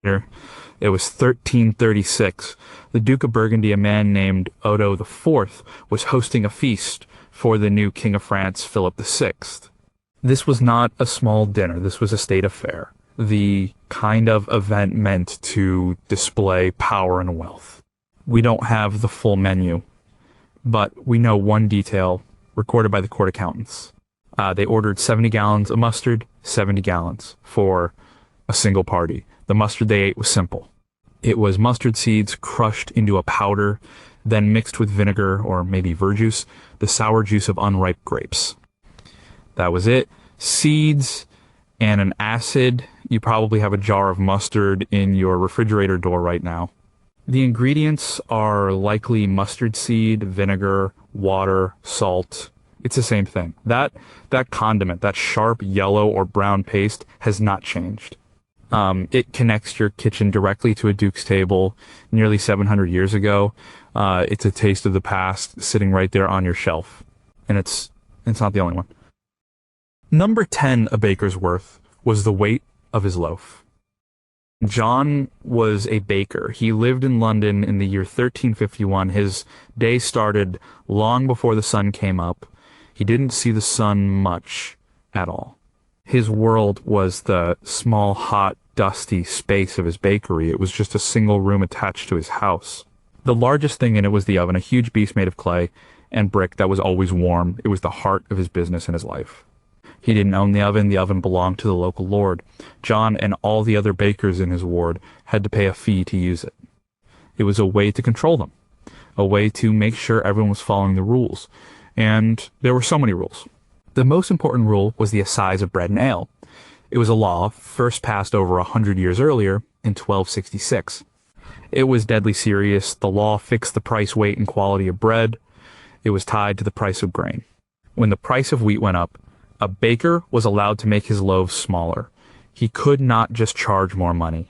It was 1336. The Duke of Burgundy, a man named Odo IV, was hosting a feast for the new King of France, Philip VI. This was not a small dinner. This was a state affair. The kind of event meant to display power and wealth. We don't have the full menu, but we know one detail recorded by the court accountants. They ordered 70 gallons of mustard, 70 gallons for a single party. The mustard they ate was simple. It was mustard seeds crushed into a powder, then mixed with vinegar or maybe verjuice, the sour juice of unripe grapes. That was it. Seeds and an acid. You probably have a jar of mustard in your refrigerator door right now. The ingredients are likely mustard seed, vinegar, water, salt. It's the same thing. That condiment, that sharp yellow or brown paste has not changed. It connects your kitchen directly to a Duke's table nearly 700 years ago. It's a taste of the past sitting right there on your shelf. And it's not the only one. Number 10 a baker's worth was the weight of his loaf. John was a baker. He lived in London in the year 1351. His day started long before the sun came up. He didn't see the sun much at all. His world was the small, hot, dusty space of his bakery. It was just a single room attached to his house. The largest thing in it was the oven, a huge beast made of clay and brick that was always warm. It was the heart of his business and his life. He didn't own the oven. The oven belonged to the local lord. John and all the other bakers in his ward had to pay a fee to use it. It was a way to control them, a way to make sure everyone was following the rules. And there were so many rules. The most important rule was the assize of bread and ale. It was a law first passed over 100 years earlier in 1266. It was deadly serious. The law fixed the price, weight, and quality of bread. It was tied to the price of grain. When the price of wheat went up, a baker was allowed to make his loaves smaller. He could not just charge more money.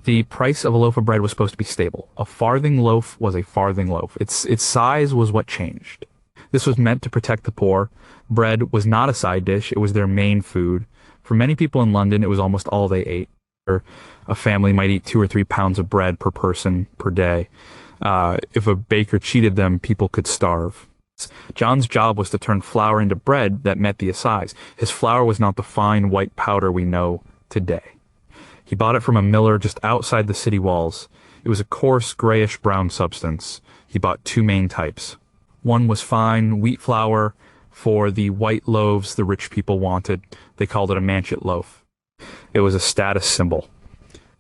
The price of a loaf of bread was supposed to be stable. A farthing loaf was a farthing loaf. Its size was what changed. This was meant to protect the poor. Bread was not a side dish. It was their main food. For many people in London, it was almost all they ate. A family might eat 2 or 3 pounds of bread per person per day. If a baker cheated them, people could starve. John's job was to turn flour into bread that met the assize. His flour was not the fine white powder we know today. He bought it from a miller just outside the city walls. It was a coarse, grayish-brown substance. He bought 2 main types. One was fine wheat flour for the white loaves the rich people wanted. They called it a manchet loaf. It was a status symbol.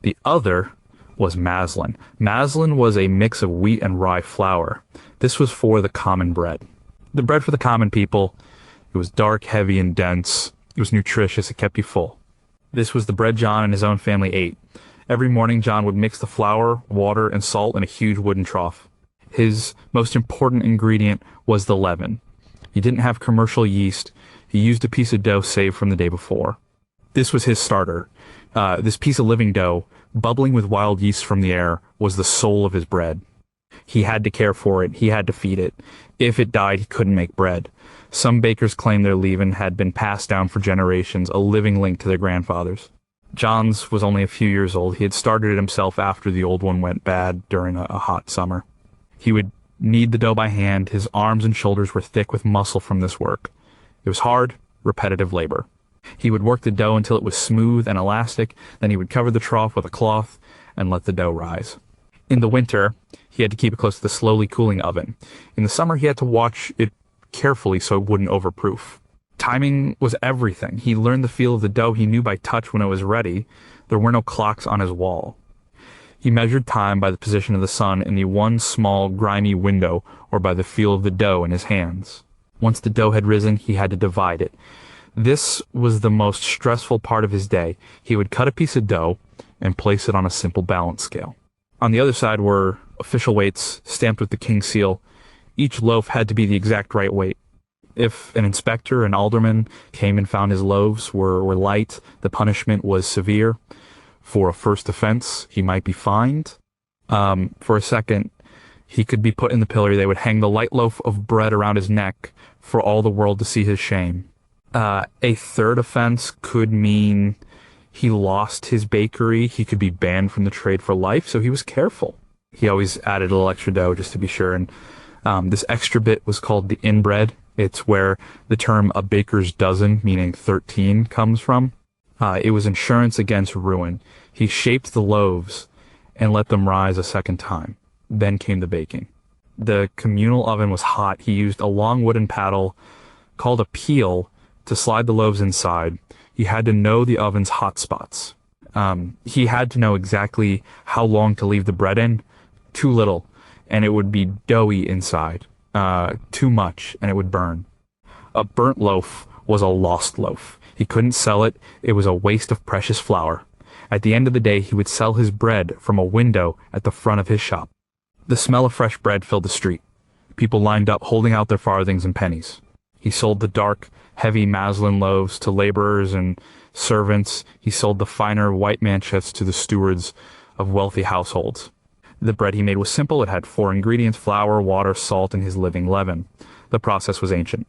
The other was maslin. Maslin was a mix of wheat and rye flour. This was for the common bread. The bread for the common people. It was dark, heavy, and dense. It was nutritious. It kept you full. This was the bread John and his own family ate. Every morning, John would mix the flour, water, and salt in a huge wooden trough. His most important ingredient was the leaven. He didn't have commercial yeast. He used a piece of dough saved from the day before. This was his starter. This piece of living dough, bubbling with wild yeast from the air, was the soul of his bread. He had to care for it. He had to feed it. If it died, he couldn't make bread. Some bakers claim their leaven had been passed down for generations, a living link to their grandfathers. John's was only a few years old. He had started it himself after the old one went bad during a hot summer. He would knead the dough by hand. His arms and shoulders were thick with muscle from this work. It was hard, repetitive labor. He would work the dough until it was smooth and elastic. Then he would cover the trough with a cloth and let the dough rise. In the winter, he had to keep it close to the slowly cooling oven. In the summer, he had to watch it carefully so it wouldn't overproof. Timing was everything. He learned the feel of the dough. He knew by touch when it was ready. There were no clocks on his wall. He measured time by the position of the sun in the one small, grimy window or by the feel of the dough in his hands. Once the dough had risen, he had to divide it. This was the most stressful part of his day. He would cut a piece of dough and place it on a simple balance scale. On the other side were official weights stamped with the king's seal. Each loaf had to be the exact right weight. If an inspector, an alderman, came and found his loaves were light, the punishment was severe. For a first offense, he might be fined. For a second, he could be put in the pillory. They would hang the light loaf of bread around his neck for all the world to see his shame. A third offense could mean He lost his bakery. He could be banned from the trade for life, so he was careful. He always added a little extra dough just to be sure. And this extra bit was called the inbread. It's where the term a baker's dozen, meaning 13, comes from. It was insurance against ruin. He shaped the loaves and let them rise a second time. Then came the baking. The communal oven was hot. He used a long wooden paddle called a peel to slide the loaves inside. He had to know the oven's hot spots. He had to know exactly how long to leave the bread in. Too little, and it would be doughy inside. Too much, and it would burn. A burnt loaf was a lost loaf. He couldn't sell it. It was a waste of precious flour. At the end of the day, he would sell his bread from a window at the front of his shop. The smell of fresh bread filled the street. People lined up holding out their farthings and pennies. He sold the dark, heavy Maslin loaves to laborers and servants. He sold the finer white manchets to the stewards of wealthy households. The bread he made was simple. It had 4 ingredients: flour, water, salt, and his living leaven. The process was ancient.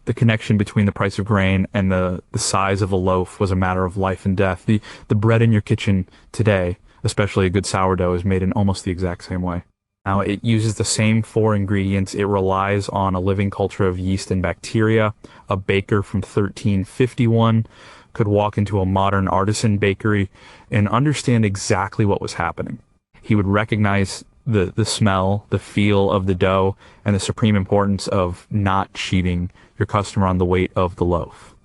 The connection between the price of grain and the size of a loaf was a matter of life and death. The bread in your kitchen today, especially a good sourdough, is made in almost the exact same way. Now, it uses the same 4 ingredients. It relies on a living culture of yeast and bacteria. A baker from 1351 could walk into a modern artisan bakery and understand exactly what was happening. He would recognize the smell, the feel of the dough, and the supreme importance of not cheating your customer on the weight of the loaf.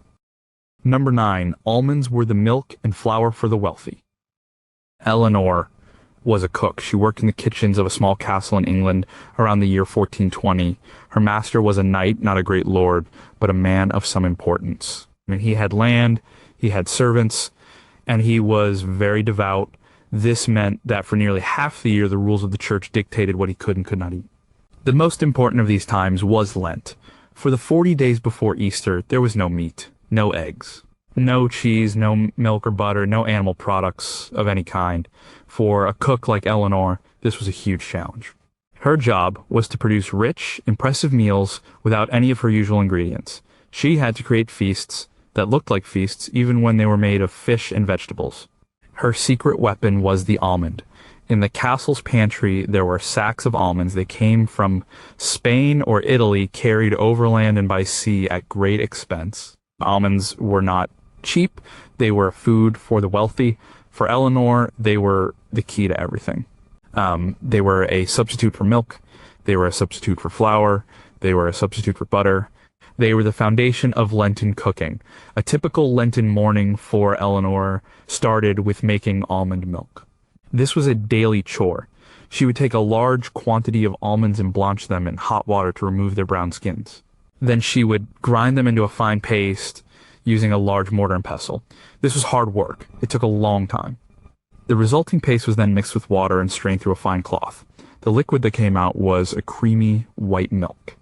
Number 9, almonds were the milk and flour for the wealthy. Eleanor was a cook. She worked in the kitchens of a small castle in England around the year 1420. Her master was a knight, not a great lord, but a man of some importance. I mean, he had land, he had servants, and he was very devout. This meant that for nearly half the year, the rules of the church dictated what he could and could not eat. The most important of these times was Lent. For the 40 days before Easter, there was no meat, no eggs, no cheese, no milk or butter, no animal products of any kind. For a cook like Eleanor, this was a huge challenge. Her job was to produce rich, impressive meals without any of her usual ingredients. She had to create feasts that looked like feasts even when they were made of fish and vegetables. Her secret weapon was the almond. In the castle's pantry, there were sacks of almonds. They came from Spain or Italy, carried overland and by sea at great expense. Almonds were not cheap. They were food for the wealthy. For Eleanor, they were the key to everything. They were a substitute for milk. They were a substitute for flour. They were a substitute for butter. They were the foundation of Lenten cooking. A typical Lenten morning for Eleanor started with making almond milk. This was a daily chore. She would take a large quantity of almonds and blanch them in hot water to remove their brown skins. Then she would grind them into a fine paste using a large mortar and pestle. This was hard work. It took a long time. The resulting paste was then mixed with water and strained through a fine cloth. The liquid that came out was a creamy white milk.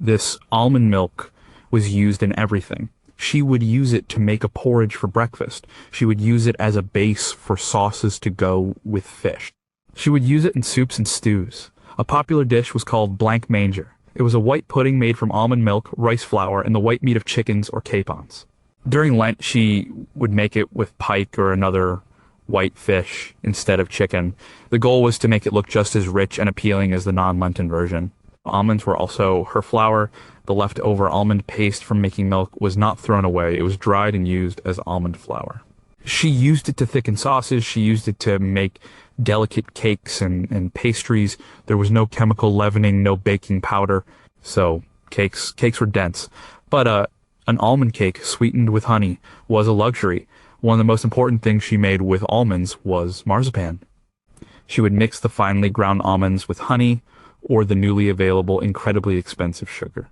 This almond milk was used in everything. She would use it to make a porridge for breakfast. She would use it as a base for sauces to go with fish. She would use it in soups and stews. A popular dish was called blanc manger. It was a white pudding made from almond milk, rice flour, and the white meat of chickens or capons. During Lent, she would make it with pike or another white fish instead of chicken. The goal was to make it look just as rich and appealing as the non-Lenten version. Almonds were also her flour. The leftover almond paste from making milk was not thrown away. It was dried and used as almond flour. She used it to thicken sauces. She used it to make delicate cakes and pastries. There was no chemical leavening, no baking powder. So cakes were dense. But an almond cake sweetened with honey was a luxury. One of the most important things she made with almonds was marzipan. She would mix the finely ground almonds with honey or the newly available incredibly expensive sugar.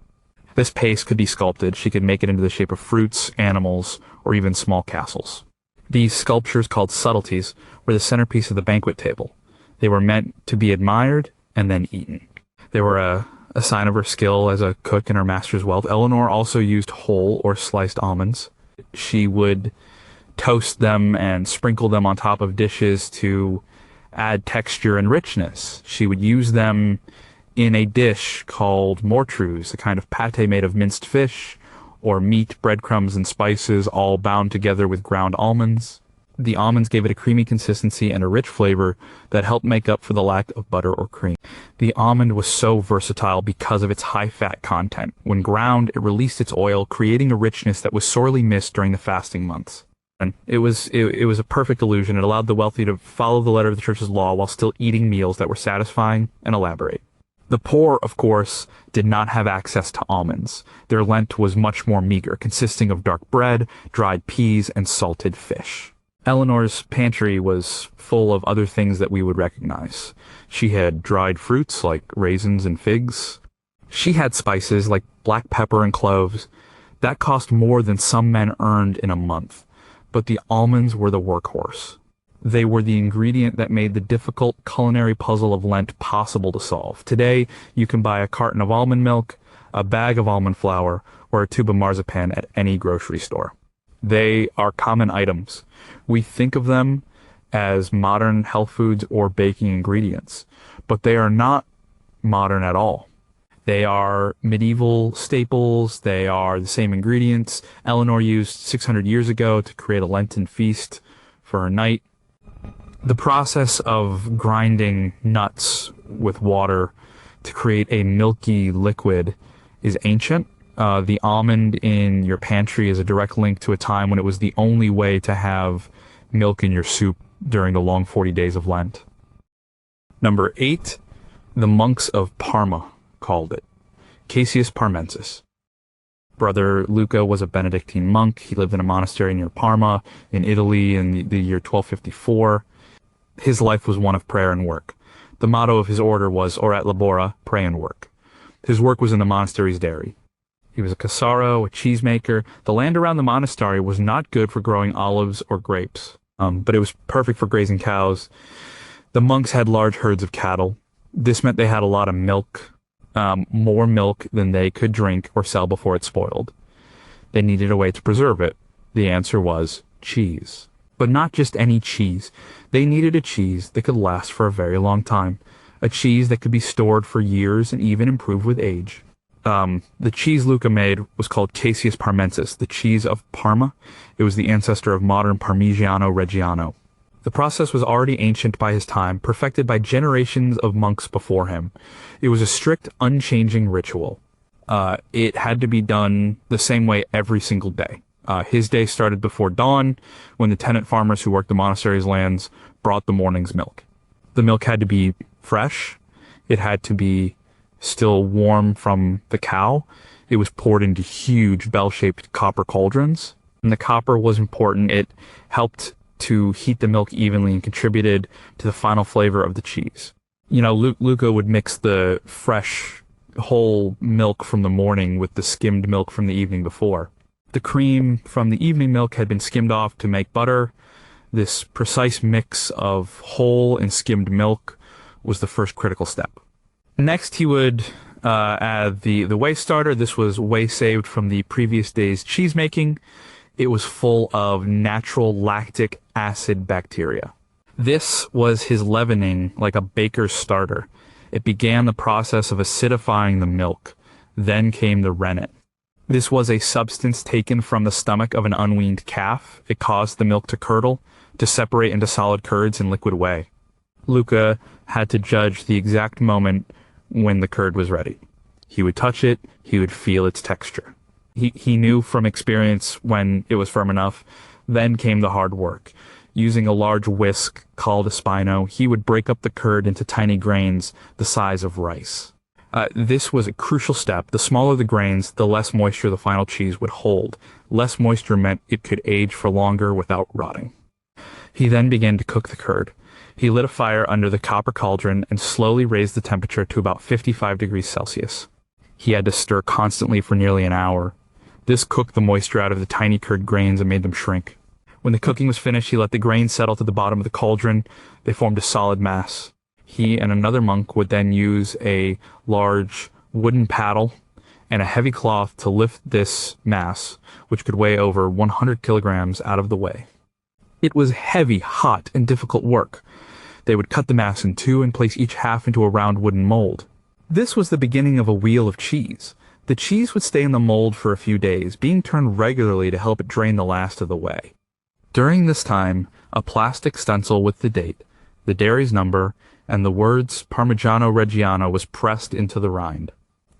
This paste could be sculpted. She could make it into the shape of fruits, animals, or even small castles. These sculptures, called subtleties, were the centerpiece of the banquet table. They were meant to be admired and then eaten. They were a sign of her skill as a cook and her master's wealth. Eleanor also used whole or sliced almonds. She would toast them and sprinkle them on top of dishes to add texture and richness. She would use them in a dish called mortrus, a kind of pate made of minced fish or meat, breadcrumbs, and spices, all bound together with ground almonds. The almonds gave it a creamy consistency and a rich flavor that helped make up for the lack of butter or cream. The almond was so versatile because of its high fat content. When ground, it released its oil, creating a richness that was sorely missed during the fasting months. And it was a perfect illusion. It allowed the wealthy to follow the letter of the church's law while still eating meals that were satisfying and elaborate. The poor, of course, did not have access to almonds. Their Lent was much more meager, consisting of dark bread, dried peas, and salted fish. Eleanor's pantry was full of other things that we would recognize. She had dried fruits like raisins and figs. She had spices like black pepper and cloves. That cost more than some men earned in a month. But the almonds were the workhorse. They were the ingredient that made the difficult culinary puzzle of Lent possible to solve. Today, you can buy a carton of almond milk, a bag of almond flour, or a tube of marzipan at any grocery store. They are common items. We think of them as modern health foods or baking ingredients, but they are not modern at all. They are medieval staples. They are the same ingredients Eleanor used 600 years ago to create a Lenten feast for her night. The process of grinding nuts with water to create a milky liquid is ancient. The almond in your pantry is a direct link to a time when it was the only way to have milk in your soup during the long 40 days of Lent. Number 8, the monks of Parma called it. Cassius Parmensis. Brother Luca was a Benedictine monk. He lived in a monastery near Parma in Italy in the year 1254. His life was one of prayer and work. The motto of his order was Orat Labora, pray and work. His work was in the monastery's dairy. He was a cassaro, a cheesemaker. The land around the monastery was not good for growing olives or grapes, but it was perfect for grazing cows. The monks had large herds of cattle. This meant they had a lot of milk, more milk than they could drink or sell before it spoiled. They needed a way to preserve it. The answer was cheese. But not just any cheese. They needed a cheese that could last for a very long time. A cheese that could be stored for years and even improve with age. The cheese Luca made was called Cassius Parmensis, the cheese of Parma. It was the ancestor of modern Parmigiano Reggiano. The process was already ancient by his time, perfected by generations of monks before him. It was a strict, unchanging ritual. It had to be done the same way every single day. His day started before dawn, when the tenant farmers who worked the monastery's lands brought the morning's milk. The milk had to be fresh. It had to be still warm from the cow. It was poured into huge bell-shaped copper cauldrons. And the copper was important. It helped to heat the milk evenly and contributed to the final flavor of the cheese. You know, Luca would mix the fresh, whole milk from the morning with the skimmed milk from the evening before. The cream from the evening milk had been skimmed off to make butter. This precise mix of whole and skimmed milk was the first critical step. Next, he would add the whey starter. This was whey saved from the previous day's cheese making. It was full of natural lactic acid bacteria. This was his leavening, like a baker's starter. It began the process of acidifying the milk. Then came the rennet. This was a substance taken from the stomach of an unweaned calf. It caused the milk to curdle, to separate into solid curds and liquid whey. Luca had to judge the exact moment when the curd was ready. He would touch it, he would feel its texture. He knew from experience when it was firm enough. Then came the hard work. Using a large whisk called a spino, he would break up the curd into tiny grains the size of rice. This was a crucial step. The smaller the grains, the less moisture the final cheese would hold. Less moisture meant it could age for longer without rotting. He then began to cook the curd. He lit a fire under the copper cauldron and slowly raised the temperature to about 55 degrees Celsius. He had to stir constantly for nearly an hour. This cooked the moisture out of the tiny curd grains and made them shrink. When the cooking was finished, he let the grains settle to the bottom of the cauldron. They formed a solid mass. He and another monk would then use a large wooden paddle and a heavy cloth to lift this mass, which could weigh over 100 kilograms, out of the whey. It was heavy, hot, and difficult work. They would cut the mass in two and place each half into a round wooden mold. This was the beginning of a wheel of cheese. The cheese would stay in the mold for a few days, being turned regularly to help it drain the last of the whey. During this time, a plastic stencil with the date, the dairy's number, and the words Parmigiano Reggiano was pressed into the rind.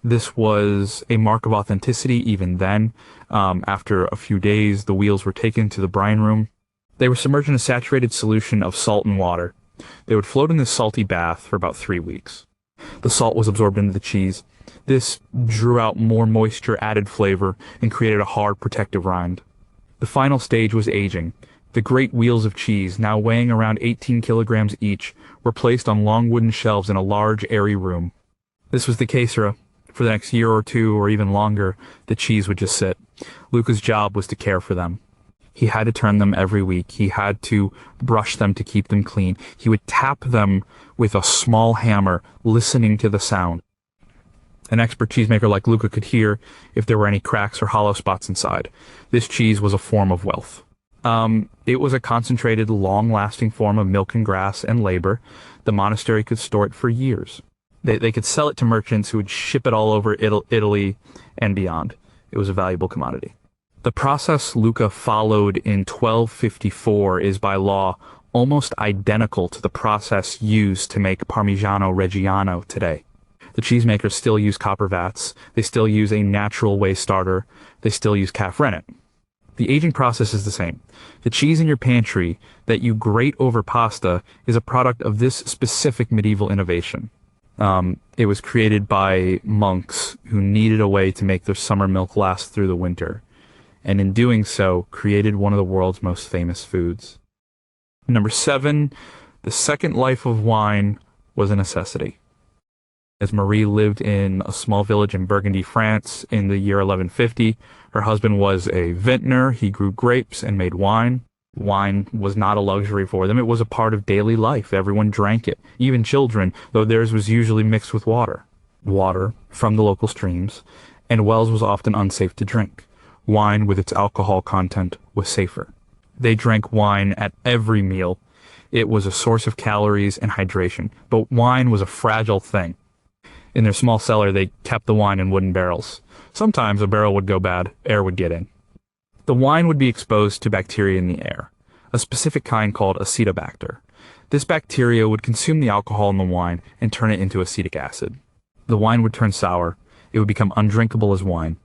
This was a mark of authenticity even then. After a few days, the wheels were taken to the brine room. They were submerged in a saturated solution of salt and water. They would float in this salty bath for about 3 weeks. The salt was absorbed into the cheese. This drew out more moisture, added flavor, and created a hard, protective rind. The final stage was aging. The great wheels of cheese, now weighing around 18 kilograms each, were placed on long wooden shelves in a large, airy room. This was the caesura. For the next year or two, or even longer, the cheese would just sit. Luca's job was to care for them. He had to turn them every week. He had to brush them to keep them clean. He would tap them with a small hammer, listening to the sound. An expert cheesemaker like Luca could hear if there were any cracks or hollow spots inside. This cheese was a form of wealth. It was a concentrated, long-lasting form of milk and grass and labor. The monastery could store it for years. They could sell it to merchants who would ship it all over Italy and beyond. It was a valuable commodity. The process Luca followed in 1254 is by law almost identical to the process used to make Parmigiano Reggiano today. The cheesemakers still use copper vats. They still use a natural whey starter. They still use calf rennet. The aging process is the same. The cheese in your pantry that you grate over pasta is a product of this specific medieval innovation. It was created by monks who needed a way to make their summer milk last through the winter, and in doing so, created one of the world's most famous foods. Number 7, the second life of wine was a necessity. As Marie lived in a small village in Burgundy, France, in the year 1150, her husband was a vintner. He grew grapes and made wine. Wine was not a luxury for them. It was a part of daily life. Everyone drank it, even children, though theirs was usually mixed with water. Water from the local streams, and wells was often unsafe to drink. Wine, with its alcohol content, was safer. They drank wine at every meal. It was a source of calories and hydration, but wine was a fragile thing. In their small cellar, they kept the wine in wooden barrels. Sometimes a barrel would go bad, air would get in. The wine would be exposed to bacteria in the air, a specific kind called acetobacter. This bacteria would consume the alcohol in the wine and turn it into acetic acid. The wine would turn sour. It would become undrinkable as wine.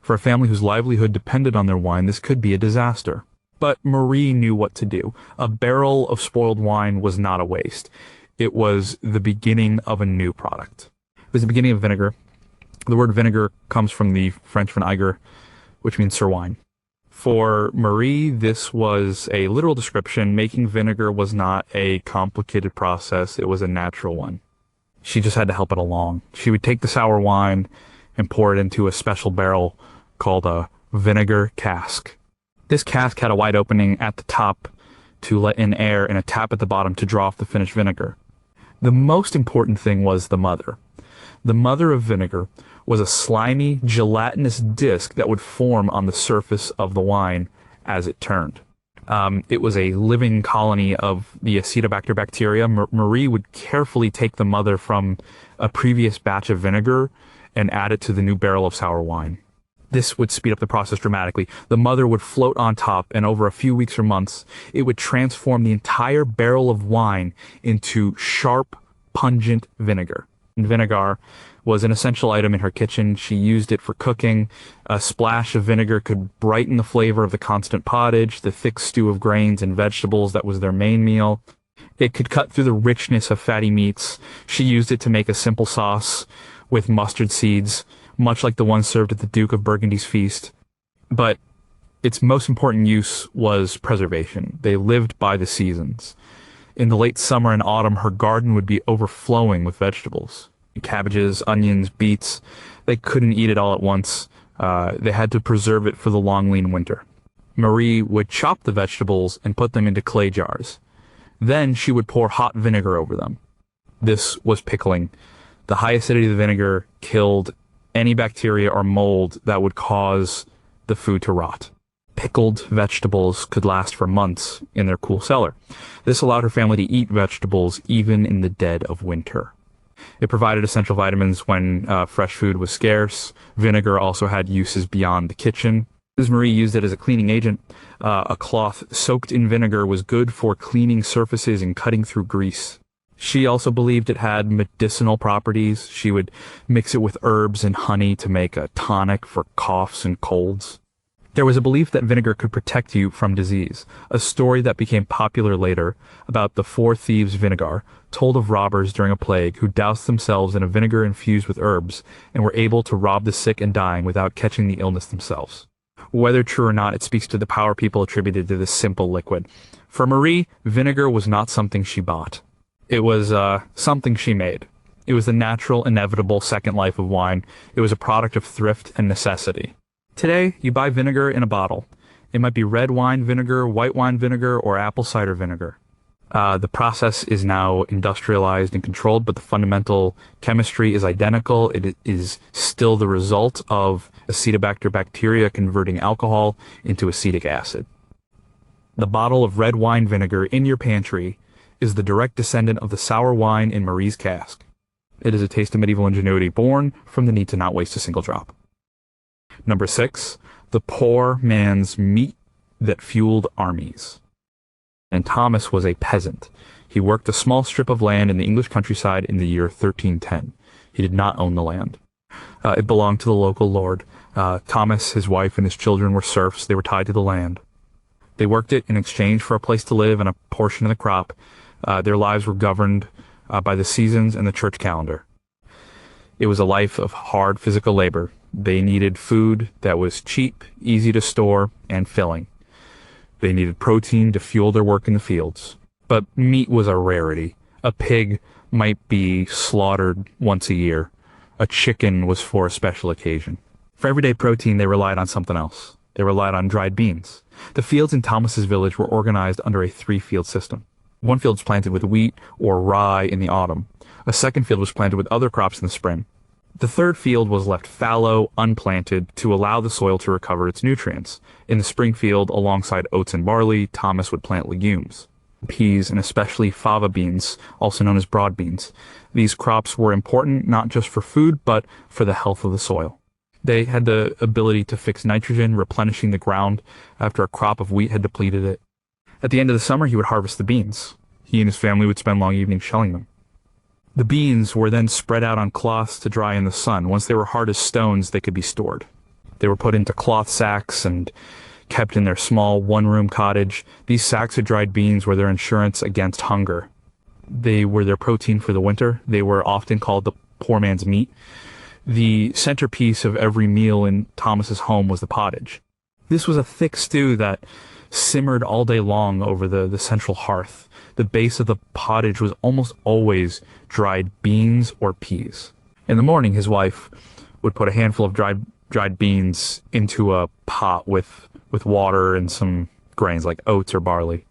For a family whose livelihood depended on their wine, this could be a disaster. But Marie knew what to do. A barrel of spoiled wine was not a waste. It was the beginning of a new product. It was the beginning of vinegar. The word vinegar comes from the French vinaigre, which means sir wine. For Marie, this was a literal description. Making vinegar was not a complicated process. It was a natural one. She just had to help it along. She would take the sour wine and pour it into a special barrel called a vinegar cask. This cask had a wide opening at the top to let in air and a tap at the bottom to draw off the finished vinegar. The most important thing was the mother. The mother of vinegar was a slimy, gelatinous disc that would form on the surface of the wine as it turned. It was a living colony of the acetobacter bacteria. Marie would carefully take the mother from a previous batch of vinegar and add it to the new barrel of sour wine. This would speed up the process dramatically. The mother would float on top, and over a few weeks or months, it would transform the entire barrel of wine into sharp, pungent vinegar. And vinegar was an essential item in her kitchen. She used it for cooking. A splash of vinegar could brighten the flavor of the constant pottage, the thick stew of grains and vegetables that was their main meal. It could cut through the richness of fatty meats. She used it to make a simple sauce with mustard seeds, much like the one served at the Duke of Burgundy's feast. But its most important use was preservation. They lived by the seasons. In the late summer and autumn, her garden would be overflowing with vegetables. Cabbages, onions, beets. They couldn't eat it all at once. They had to preserve it for the long, lean winter. Marie would chop the vegetables and put them into clay jars. Then she would pour hot vinegar over them. This was pickling. The high acidity of the vinegar killed any bacteria or mold that would cause the food to rot. Pickled vegetables could last for months in their cool cellar. This allowed her family to eat vegetables even in the dead of winter. It provided essential vitamins when fresh food was scarce. Vinegar also had uses beyond the kitchen. As Marie used it as a cleaning agent, a cloth soaked in vinegar was good for cleaning surfaces and cutting through grease. She also believed it had medicinal properties. She would mix it with herbs and honey to make a tonic for coughs and colds. There was a belief that vinegar could protect you from disease, a story that became popular later about the four thieves' vinegar, told of robbers during a plague who doused themselves in a vinegar infused with herbs and were able to rob the sick and dying without catching the illness themselves. Whether true or not, it speaks to the power people attributed to this simple liquid. For Marie, vinegar was not something she bought. It was something she made. It was the natural, inevitable second life of wine. It was a product of thrift and necessity. Today, you buy vinegar in a bottle. It might be red wine vinegar, white wine vinegar, or apple cider vinegar. The process is now industrialized and controlled, but the fundamental chemistry is identical. It is still the result of Acetobacter bacteria converting alcohol into acetic acid. The bottle of red wine vinegar in your pantry is the direct descendant of the sour wine in Marie's cask. It is a taste of medieval ingenuity born from the need to not waste a single drop. Number 6, the poor man's meat that fueled armies. And Thomas was a peasant. He worked a small strip of land in the English countryside in the year 1310. He did not own the land. It belonged to the local lord. Thomas, his wife, and his children were serfs. They were tied to the land. They worked it in exchange for a place to live and a portion of the crop. Their lives were governed by the seasons and the church calendar. It was a life of hard physical labor. They needed food that was cheap, easy to store, and filling. They needed protein to fuel their work in the fields. But meat was a rarity. A pig might be slaughtered once a year. A chicken was for a special occasion. For everyday protein, they relied on something else. They relied on dried beans. The fields in Thomas's village were organized under a 3-field system. One field was planted with wheat or rye in the autumn. A second field was planted with other crops in the spring. The third field was left fallow, unplanted, to allow the soil to recover its nutrients. In the spring field, alongside oats and barley, Thomas would plant legumes, peas, and especially fava beans, also known as broad beans. These crops were important not just for food, but for the health of the soil. They had the ability to fix nitrogen, replenishing the ground after a crop of wheat had depleted it. At the end of the summer, he would harvest the beans. He and his family would spend long evenings shelling them. The beans were then spread out on cloths to dry in the sun. Once they were hard as stones, they could be stored. They were put into cloth sacks and kept in their small one-room cottage. These sacks of dried beans were their insurance against hunger. They were their protein for the winter. They were often called the poor man's meat. The centerpiece of every meal in Thomas's home was the pottage. This was a thick stew that simmered all day long over the central hearth. The base of the pottage was almost always dried beans or peas. In the morning, his wife would put a handful of dried beans into a pot with water and some grains like oats or barley.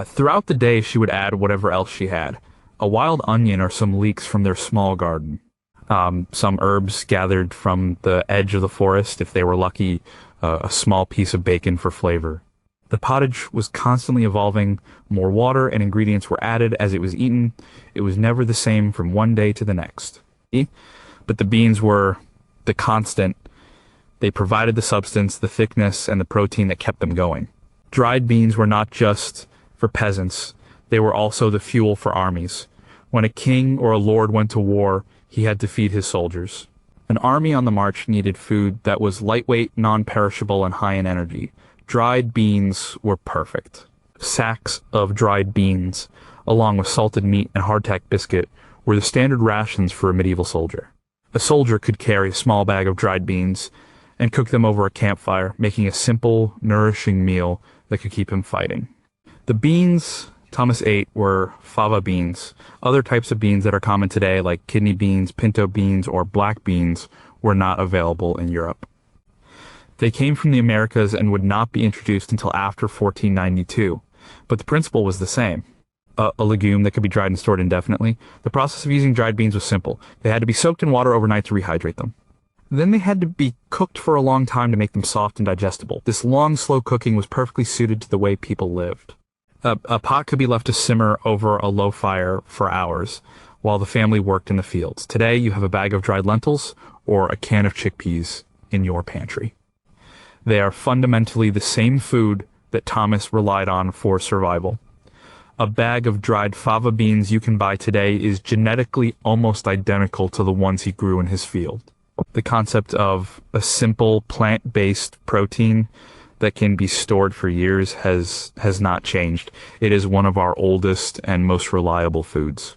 Throughout the day, she would add whatever else she had. A wild onion or some leeks from their small garden. Some herbs gathered from the edge of the forest, if they were lucky, a small piece of bacon for flavor. The pottage was constantly evolving. More water and ingredients were added as it was eaten. It was never the same from one day to the next. But the beans were the constant. They provided the substance, the thickness, and the protein that kept them going. Dried beans were not just for peasants. They were also the fuel for armies. When a king or a lord went to war, he had to feed his soldiers. An army on the march needed food that was lightweight, non-perishable, and high in energy. Dried beans were perfect. Sacks of dried beans, along with salted meat and hardtack biscuit, were the standard rations for a medieval soldier. A soldier could carry a small bag of dried beans and cook them over a campfire, making a simple, nourishing meal that could keep him fighting. The beans Thomas ate were fava beans. Other types of beans that are common today, like kidney beans, pinto beans, or black beans, were not available in Europe. They came from the Americas and would not be introduced until after 1492, but the principle was the same. A legume that could be dried and stored indefinitely. The process of using dried beans was simple. They had to be soaked in water overnight to rehydrate them. Then they had to be cooked for a long time to make them soft and digestible. This long, slow cooking was perfectly suited to the way people lived. A pot could be left to simmer over a low fire for hours while the family worked in the fields. Today, you have a bag of dried lentils or a can of chickpeas in your pantry. They are fundamentally the same food that Thomas relied on for survival. A bag of dried fava beans you can buy today is genetically almost identical to the ones he grew in his field. The concept of a simple plant-based protein that can be stored for years has not changed. It is one of our oldest and most reliable foods.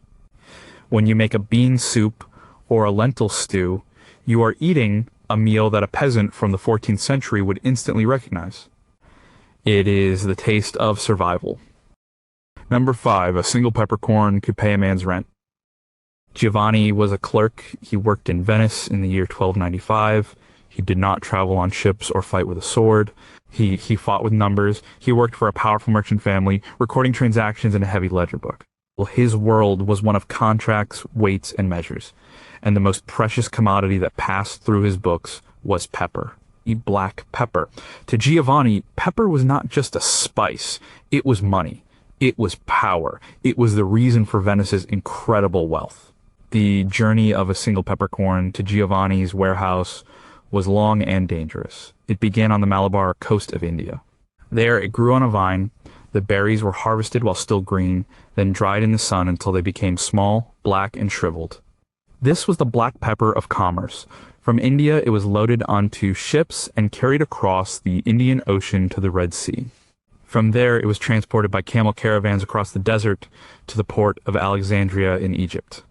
When you make a bean soup or a lentil stew, you are eating a meal that a peasant from the 14th century would instantly recognize. It is the taste of survival. Number 5, a single peppercorn could pay a man's rent. Giovanni was a clerk. He worked in Venice in the year 1295. He did not travel on ships or fight with a sword. He fought with numbers. He worked for a powerful merchant family, recording transactions in a heavy ledger book. Well, his world was one of contracts, weights, and measures. And the most precious commodity that passed through his books was pepper. Black pepper. To Giovanni, pepper was not just a spice. It was money. It was power. It was the reason for Venice's incredible wealth. The journey of a single peppercorn to Giovanni's warehouse was long and dangerous. It began on the Malabar coast of India. There it grew on a vine. The berries were harvested while still green, then dried in the sun until they became small, black, and shriveled. This was the black pepper of commerce. From India, it was loaded onto ships and carried across the Indian Ocean to the Red Sea. From there, it was transported by camel caravans across the desert to the port of Alexandria in Egypt.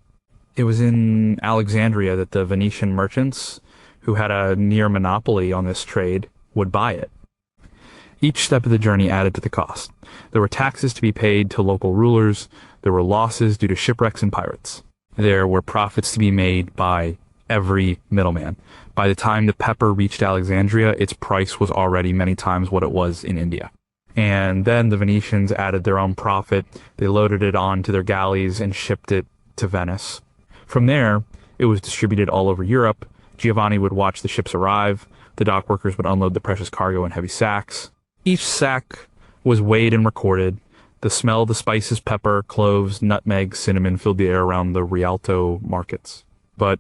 It was in Alexandria that the Venetian merchants, who had a near monopoly on this trade, would buy it. Each step of the journey added to the cost. There were taxes to be paid to local rulers. There were losses due to shipwrecks and pirates. There were profits to be made by every middleman. By the time the pepper reached Alexandria, its price was already many times what it was in India. And then the Venetians added their own profit. They loaded it onto their galleys and shipped it to Venice. From there, it was distributed all over Europe. Giovanni would watch the ships arrive. The dock workers would unload the precious cargo in heavy sacks. Each sack was weighed and recorded. The smell of the spices, pepper, cloves, nutmeg, cinnamon filled the air around the Rialto markets. But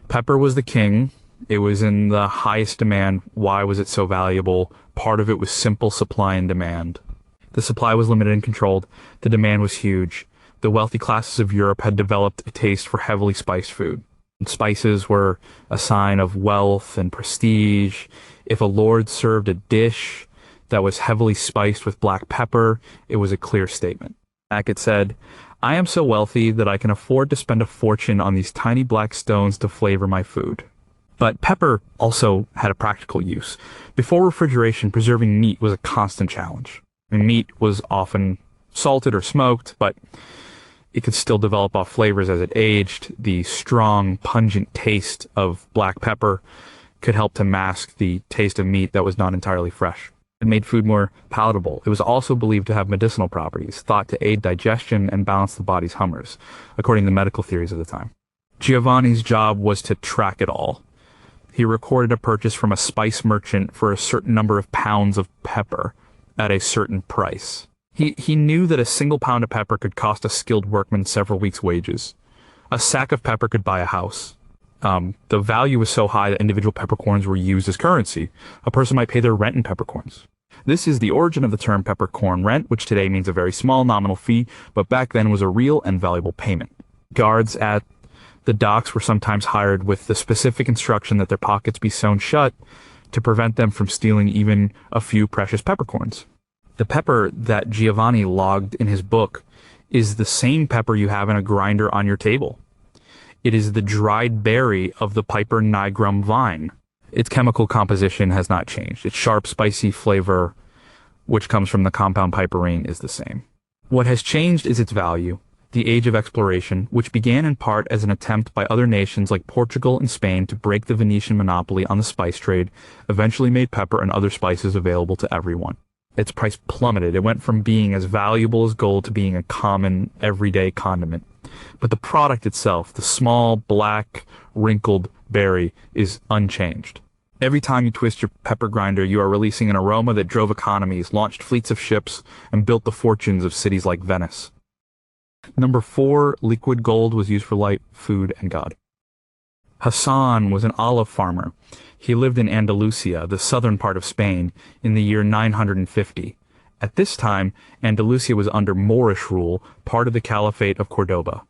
pepper was the king. It was in the highest demand. Why was it so valuable? Part of it was simple supply and demand. The supply was limited and controlled. The demand was huge. The wealthy classes of Europe had developed a taste for heavily spiced food. Spices were a sign of wealth and prestige. If a lord served a dish that was heavily spiced with black pepper, it was a clear statement. Back it said, "I am so wealthy that I can afford to spend a fortune on these tiny black stones to flavor my food." But pepper also had a practical use. Before refrigeration, preserving meat was a constant challenge. Meat was often salted or smoked, but it could still develop off flavors as it aged. The strong, pungent taste of black pepper could help to mask the taste of meat that was not entirely fresh. It made food more palatable. It was also believed to have medicinal properties, thought to aid digestion and balance the body's humors, according to medical theories of the time. Giovanni's job was to track it all. He recorded a purchase from a spice merchant for a certain number of pounds of pepper at a certain price. He knew that a single pound of pepper could cost a skilled workman several weeks' wages. A sack of pepper could buy a house. The value was so high that individual peppercorns were used as currency. A person might pay their rent in peppercorns. This is the origin of the term peppercorn rent, which today means a very small nominal fee, but back then was a real and valuable payment. Guards at the docks were sometimes hired with the specific instruction that their pockets be sewn shut to prevent them from stealing even a few precious peppercorns. The pepper that Giovanni logged in his book is the same pepper you have in a grinder on your table. It is the dried berry of the Piper nigrum vine. Its chemical composition has not changed. Its sharp, spicy flavor, which comes from the compound piperine, is the same. What has changed is its value. The age of exploration, which began in part as an attempt by other nations like Portugal and Spain to break the Venetian monopoly on the spice trade, eventually made pepper and other spices available to everyone. Its price plummeted. It went from being as valuable as gold to being a common, everyday condiment. But the product itself, the small, black, wrinkled berry, is unchanged. Every time you twist your pepper grinder, you are releasing an aroma that drove economies, launched fleets of ships, and built the fortunes of cities like Venice. Number 4, liquid gold was used for light, food, and God. Hassan was an olive farmer. He lived in Andalusia, the southern part of Spain, in the year 950. At this time, Andalusia was under Moorish rule, part of the Caliphate of Cordoba.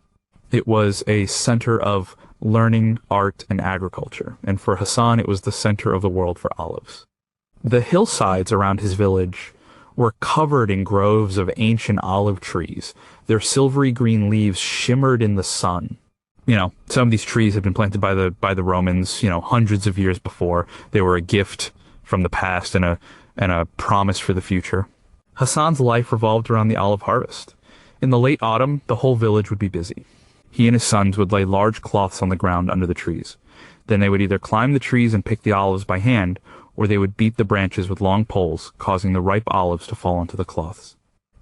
It was a center of learning, art, and agriculture, and for Hassan it was the center of the world for olives. The hillsides around his village were covered in groves of ancient olive trees. Their silvery green leaves shimmered in the sun. Some of these trees had been planted by the Romans, hundreds of years before. They were a gift from the past and a promise for the future. Hassan's life revolved around the olive harvest. In the late autumn, the whole village would be busy. He and his sons would lay large cloths on the ground under the trees. Then they would either climb the trees and pick the olives by hand, or they would beat the branches with long poles, causing the ripe olives to fall onto the cloths.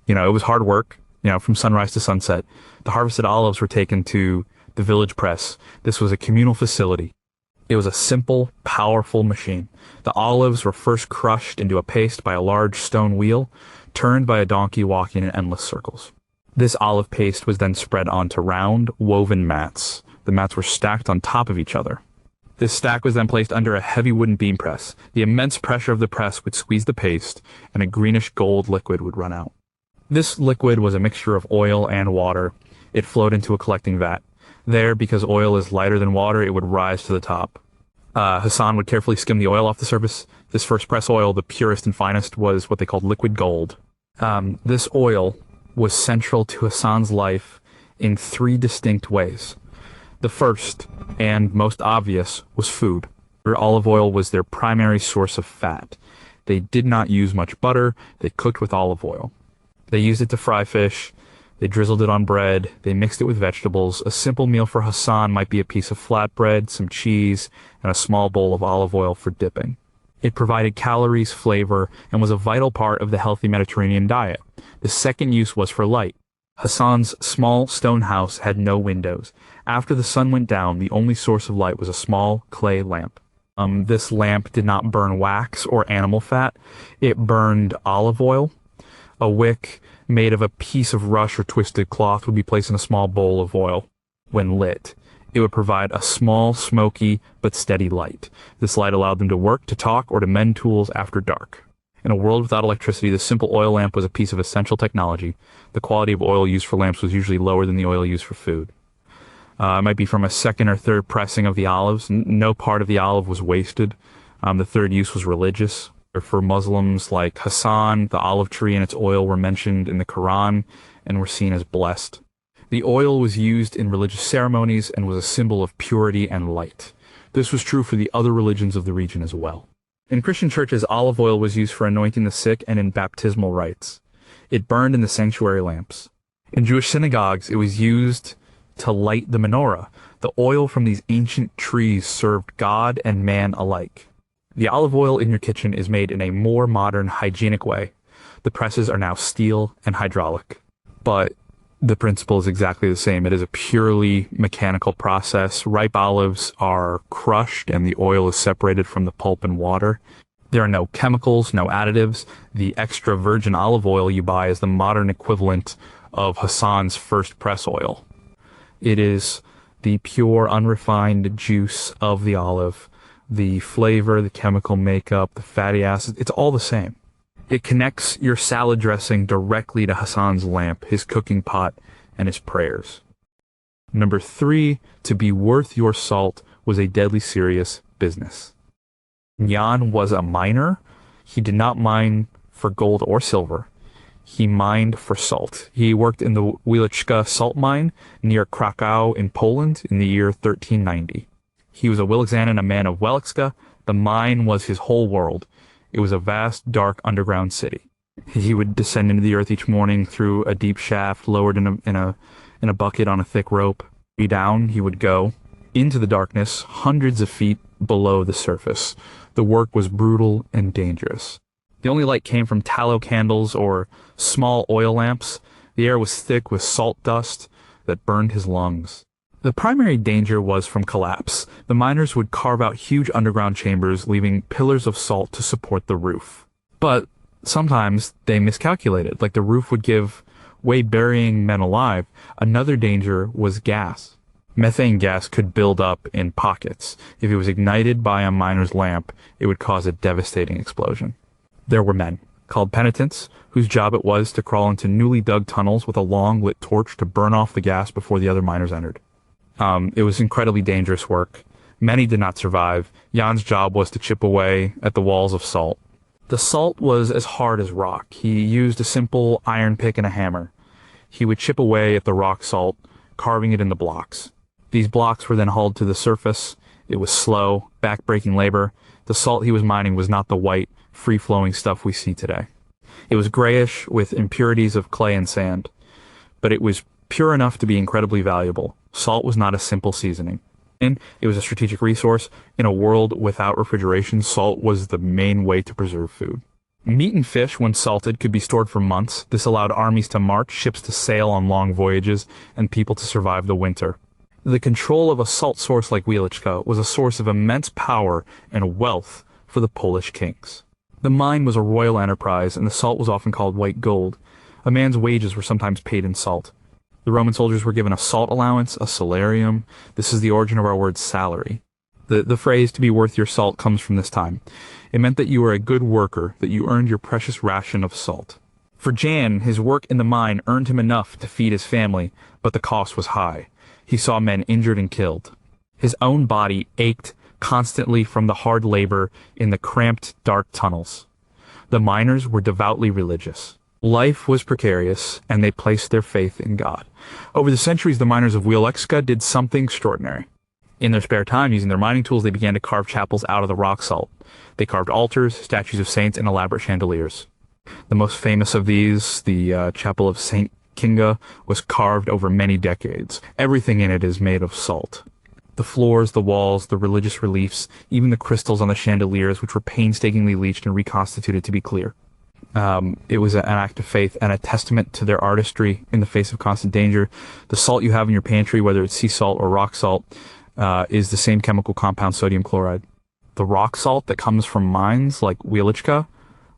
It was hard work, from sunrise to sunset. The harvested olives were taken to the village press. This was a communal facility. It was a simple, powerful machine. The olives were first crushed into a paste by a large stone wheel, turned by a donkey walking in endless circles. This olive paste was then spread onto round, woven mats. The mats were stacked on top of each other. This stack was then placed under a heavy wooden beam press. The immense pressure of the press would squeeze the paste, and a greenish gold liquid would run out. This liquid was a mixture of oil and water. It flowed into a collecting vat. There, because oil is lighter than water, it would rise to the top. Hassan would carefully skim the oil off the surface. This first press oil, the purest and finest, was what they called liquid gold. This oil was central to Hassan's life in three distinct ways. The first, and most obvious, was food. Olive oil was their primary source of fat. They did not use much butter. They cooked with olive oil. They used it to fry fish. They drizzled it on bread. They mixed it with vegetables. A simple meal for Hassan might be a piece of flatbread, some cheese, and a small bowl of olive oil for dipping. It provided calories, flavor, and was a vital part of the healthy Mediterranean diet. The second use was for light. Hassan's small stone house had no windows. After the sun went down, the only source of light was a small clay lamp. This lamp did not burn wax or animal fat. It burned olive oil. A wick made of a piece of rush or twisted cloth would be placed in a small bowl of oil. When lit, it would provide a small, smoky, but steady light. This light allowed them to work, to talk, or to mend tools after dark. In a world without electricity, the simple oil lamp was a piece of essential technology. The quality of oil used for lamps was usually lower than the oil used for food. It might be from a second or third pressing of the olives. No part of the olive was wasted. The third use was religious. For Muslims like Hassan, the olive tree and its oil were mentioned in the Quran and were seen as blessed. The oil was used in religious ceremonies and was a symbol of purity and light. This was true for the other religions of the region as well. In Christian churches, olive oil was used for anointing the sick and in baptismal rites. It burned in the sanctuary lamps. In Jewish synagogues, it was used to light the menorah. The oil from these ancient trees served God and man alike. The olive oil in your kitchen is made in a more modern, hygienic way. The presses are now steel and hydraulic. But the principle is exactly the same. It is a purely mechanical process. Ripe olives are crushed and the oil is separated from the pulp and water. There are no chemicals, no additives. The extra virgin olive oil you buy is the modern equivalent of Hassan's first press oil. It is the pure, unrefined juice of the olive. The flavor, the chemical makeup, the fatty acids, it's all the same. It connects your salad dressing directly to Hassan's lamp, his cooking pot, and his prayers. Number 3, to be worth your salt was a deadly serious business. Jan was a miner. He did not mine for gold or silver. He mined for salt. He worked in the Wieliczka salt mine near Krakow in Poland in the year 1390. He was a Wielexanin, a man of Wielicka. The mine was his whole world. It was a vast, dark underground city. He would descend into the earth each morning through a deep shaft, lowered in a bucket on a thick rope. Down he would go into the darkness, hundreds of feet below the surface. The work was brutal and dangerous. The only light came from tallow candles or small oil lamps. The air was thick with salt dust that burned his lungs. The primary danger was from collapse. The miners would carve out huge underground chambers, leaving pillars of salt to support the roof. But sometimes they miscalculated, like the roof would give way, burying men alive. Another danger was gas. Methane gas could build up in pockets. If it was ignited by a miner's lamp, it would cause a devastating explosion. There were men, called penitents, whose job it was to crawl into newly dug tunnels with a long lit torch to burn off the gas before the other miners entered. It was incredibly dangerous work. Many did not survive. Jan's job was to chip away at the walls of salt. The salt was as hard as rock. He used a simple iron pick and a hammer. He would chip away at the rock salt, carving it into blocks. These blocks were then hauled to the surface. It was slow, back-breaking labor. The salt he was mining was not the white, free-flowing stuff we see today. It was grayish with impurities of clay and sand, but it was pure enough to be incredibly valuable. Salt was not a simple seasoning. It was a strategic resource. In a world without refrigeration, salt was the main way to preserve food. Meat and fish, when salted, could be stored for months. This allowed armies to march, ships to sail on long voyages, and people to survive the winter. The control of a salt source like Wieliczka was a source of immense power and wealth for the Polish kings. The mine was a royal enterprise, and the salt was often called white gold. A man's wages were sometimes paid in salt. The Roman soldiers were given a salt allowance, a salarium. This is the origin of our word salary. The phrase "to be worth your salt" comes from this time. It meant that you were a good worker, that you earned your precious ration of salt. For Jan, his work in the mine earned him enough to feed his family, but the cost was high. He saw men injured and killed. His own body ached constantly from the hard labor in the cramped, dark tunnels. The miners were devoutly religious. Life was precarious, and they placed their faith in God. Over the centuries, the miners of Wieliczka did something extraordinary. In their spare time, using their mining tools, they began to carve chapels out of the rock salt. They carved altars, statues of saints, and elaborate chandeliers. The most famous of these, the Chapel of St. Kinga, was carved over many decades. Everything in it is made of salt. The floors, the walls, the religious reliefs, even the crystals on the chandeliers, which were painstakingly leached and reconstituted to be clear. It was an act of faith and a testament to their artistry in the face of constant danger. The salt you have in your pantry, whether it's sea salt or rock salt, is the same chemical compound, sodium chloride. The rock salt that comes from mines like Wieliczka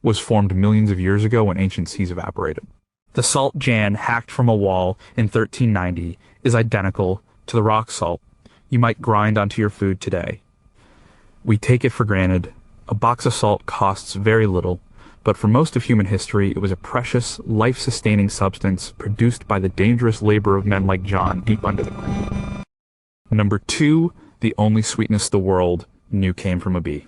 was formed millions of years ago when ancient seas evaporated. The salt Jan hacked from a wall in 1390 is identical to the rock salt you might grind onto your food today. We take it for granted. A box of salt costs very little, but for most of human history, it was a precious, life-sustaining substance produced by the dangerous labor of men like John deep under the ground. Number 2, the only sweetness the world knew came from a bee.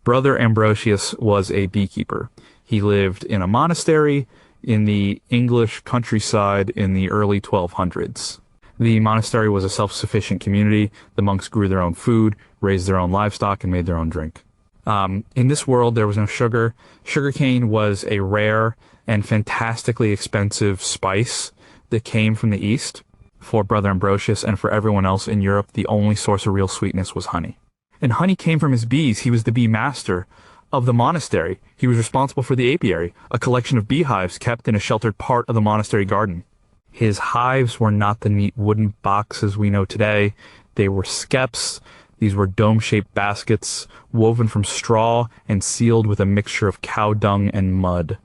Brother Ambrosius was a beekeeper. He lived in a monastery in the English countryside in the early 1200s. The monastery was a self-sufficient community. The monks grew their own food, raised their own livestock, and made their own drink. In this world, there was no sugar. Sugarcane was a rare and fantastically expensive spice that came from the East. For Brother Ambrosius and for everyone else in Europe, the only source of real sweetness was honey. And honey came from his bees. He was the bee master of the monastery. He was responsible for the apiary, a collection of beehives kept in a sheltered part of the monastery garden. His hives were not the neat wooden boxes we know today. They were skeps. These were dome-shaped baskets woven from straw and sealed with a mixture of cow dung and mud.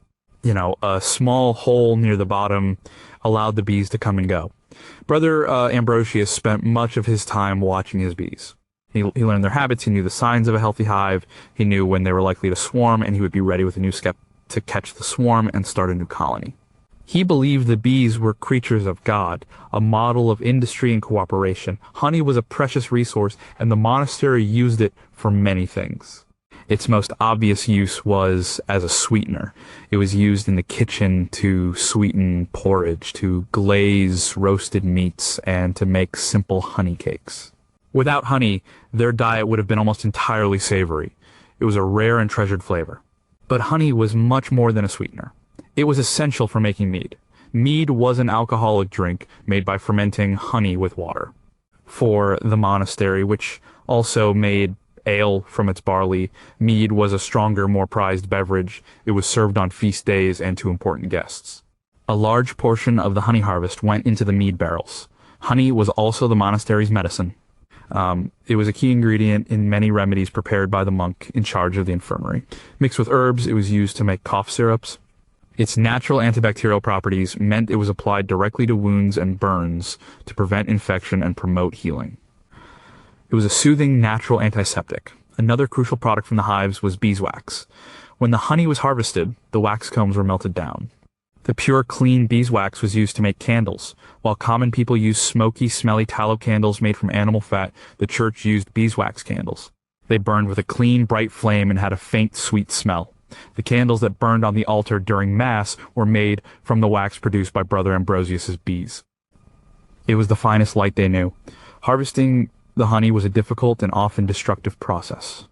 A small hole near the bottom allowed the bees to come and go. Brother Ambrosius spent much of his time watching his bees. He learned their habits. He knew the signs of a healthy hive. He knew when they were likely to swarm, and he would be ready with a new skep to catch the swarm and start a new colony. He believed the bees were creatures of God, a model of industry and cooperation. Honey was a precious resource, and the monastery used it for many things. Its most obvious use was as a sweetener. It was used in the kitchen to sweeten porridge, to glaze roasted meats, and to make simple honey cakes. Without honey, their diet would have been almost entirely savory. It was a rare and treasured flavor. But honey was much more than a sweetener. It was essential for making mead. Mead was an alcoholic drink made by fermenting honey with water. For the monastery, which also made ale from its barley, mead was a stronger, more prized beverage. It was served on feast days and to important guests. A large portion of the honey harvest went into the mead barrels. Honey was also the monastery's medicine. It was a key ingredient in many remedies prepared by the monk in charge of the infirmary. Mixed with herbs, it was used to make cough syrups. Its natural antibacterial properties meant it was applied directly to wounds and burns to prevent infection and promote healing. It was a soothing, natural antiseptic. Another crucial product from the hives was beeswax. When the honey was harvested, the wax combs were melted down. The pure, clean beeswax was used to make candles. While common people used smoky, smelly tallow candles made from animal fat, the church used beeswax candles. They burned with a clean, bright flame and had a faint, sweet smell. The candles that burned on the altar during Mass were made from the wax produced by Brother Ambrosius's bees. It was the finest light they knew. Harvesting the honey was a difficult and often destructive process.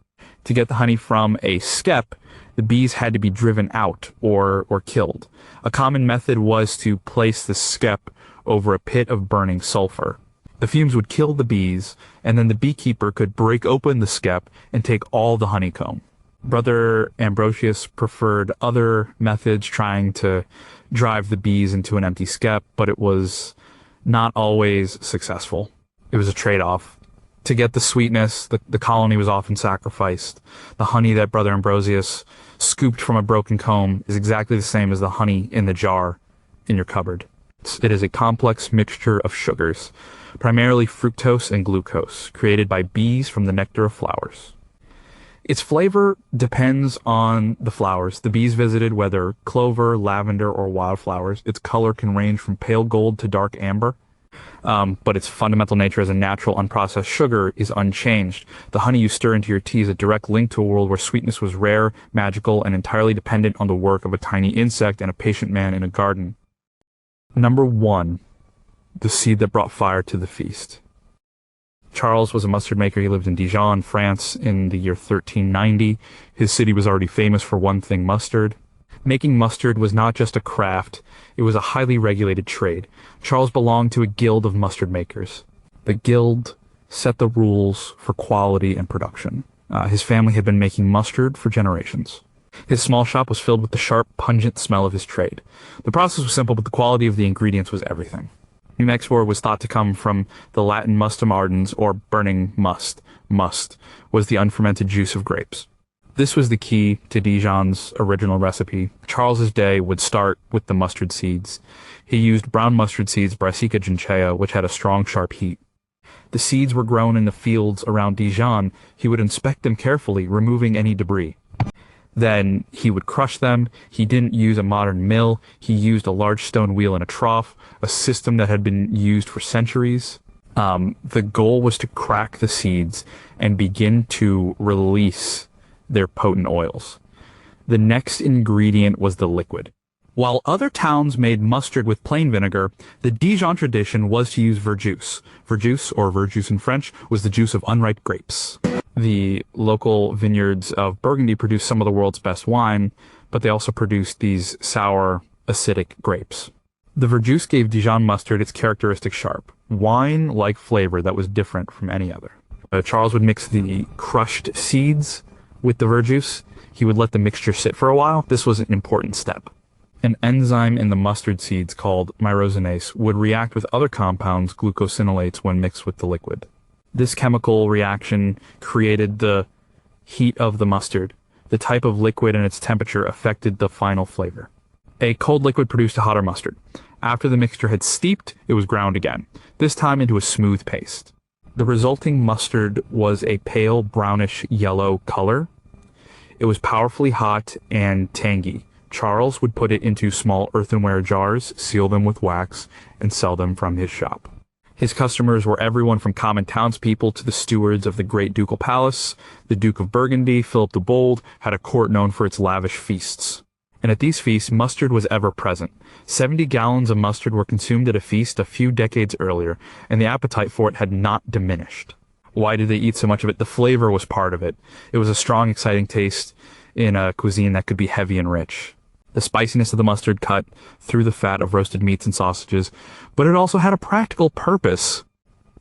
To get the honey from a skep, the bees had to be driven out or killed. A common method was to place the skep over a pit of burning sulfur. The fumes would kill the bees, and then the beekeeper could break open the skep and take all the honeycomb. Brother Ambrosius preferred other methods, trying to drive the bees into an empty skep, but it was not always successful. It was a trade-off. To get the sweetness, the colony was often sacrificed. The honey that Brother Ambrosius scooped from a broken comb is exactly the same as the honey in the jar in your cupboard. It is a complex mixture of sugars, primarily fructose and glucose, created by bees from the nectar of flowers. Its flavor depends on the flowers the bees visited, whether clover, lavender, or wildflowers. Its color can range from pale gold to dark amber. But its fundamental nature as a natural, unprocessed sugar is unchanged. The honey you stir into your tea is a direct link to a world where sweetness was rare, magical, and entirely dependent on the work of a tiny insect and a patient man in a garden. Number 1. The seed that brought fire to the feast. Charles was a mustard maker. He lived in Dijon, France, in the year 1390. His city was already famous for one thing: mustard. Making mustard was not just a craft, it was a highly regulated trade. Charles belonged to a guild of mustard makers. The guild set the rules for quality and production. His family had been making mustard for generations. His small shop was filled with the sharp, pungent smell of his trade. The process was simple, but the quality of the ingredients was everything. Mexor was thought to come from the Latin mustum ardens, or burning must. Must was the unfermented juice of grapes. This was the key to Dijon's original recipe. Charles's day would start with the mustard seeds. He used brown mustard seeds, Brassica gincea, which had a strong, sharp heat. The seeds were grown in the fields around Dijon. He would inspect them carefully, removing any debris. Then he would crush them. He didn't use a modern mill. He used a large stone wheel and a trough, a system that had been used for centuries. The goal was to crack the seeds and begin to release their potent oils. The next ingredient was the liquid. While other towns made mustard with plain vinegar, the Dijon tradition was to use verjuice. Verjuice, or verjuice in French, was the juice of unripe grapes. The local vineyards of Burgundy produced some of the world's best wine, but they also produced these sour, acidic grapes. The verjuice gave Dijon mustard its characteristic sharp, wine-like flavor that was different from any other. Charles would mix the crushed seeds with the verjuice. He would let the mixture sit for a while. This was an important step. An enzyme in the mustard seeds called myrosinase would react with other compounds, glucosinolates, when mixed with the liquid. This chemical reaction created the heat of the mustard. The type of liquid and its temperature affected the final flavor. A cold liquid produced a hotter mustard. After the mixture had steeped, it was ground again, this time into a smooth paste. The resulting mustard was a pale brownish yellow color. It was powerfully hot and tangy. Charles would put it into small earthenware jars, seal them with wax, and sell them from his shop. His customers were everyone from common townspeople to the stewards of the great ducal palace. The Duke of Burgundy, Philip the Bold, had a court known for its lavish feasts. And at these feasts, mustard was ever present. 70 gallons of mustard were consumed at a feast a few decades earlier, and the appetite for it had not diminished. Why did they eat so much of it? The flavor was part of it. It was a strong, exciting taste in a cuisine that could be heavy and rich. The spiciness of the mustard cut through the fat of roasted meats and sausages, but it also had a practical purpose.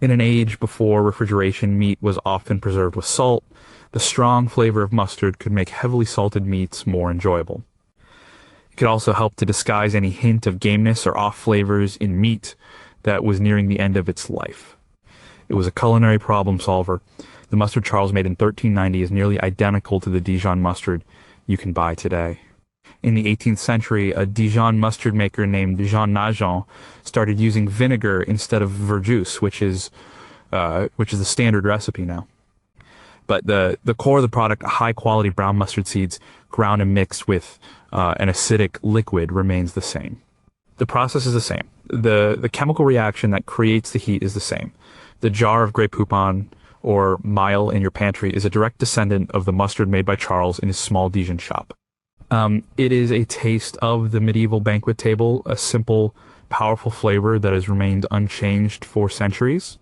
In an age before refrigeration, meat was often preserved with salt. The strong flavor of mustard could make heavily salted meats more enjoyable. It could also help to disguise any hint of gameness or off flavors in meat that was nearing the end of its life. It was a culinary problem solver. The mustard Charles made in 1390 is nearly identical to the Dijon mustard you can buy today. In the 18th century, a Dijon mustard maker named Jean Najon started using vinegar instead of verjuice, which is the standard recipe now. But the core of the product, high quality brown mustard seeds ground and mixed with an acidic liquid, remains the same. The process is the same. The chemical reaction that creates the heat is the same. The jar of Grey Poupon or Mile in your pantry is a direct descendant of the mustard made by Charles in his small Dijon shop. It is a taste of the medieval banquet table, a simple, powerful flavor that has remained unchanged for centuries.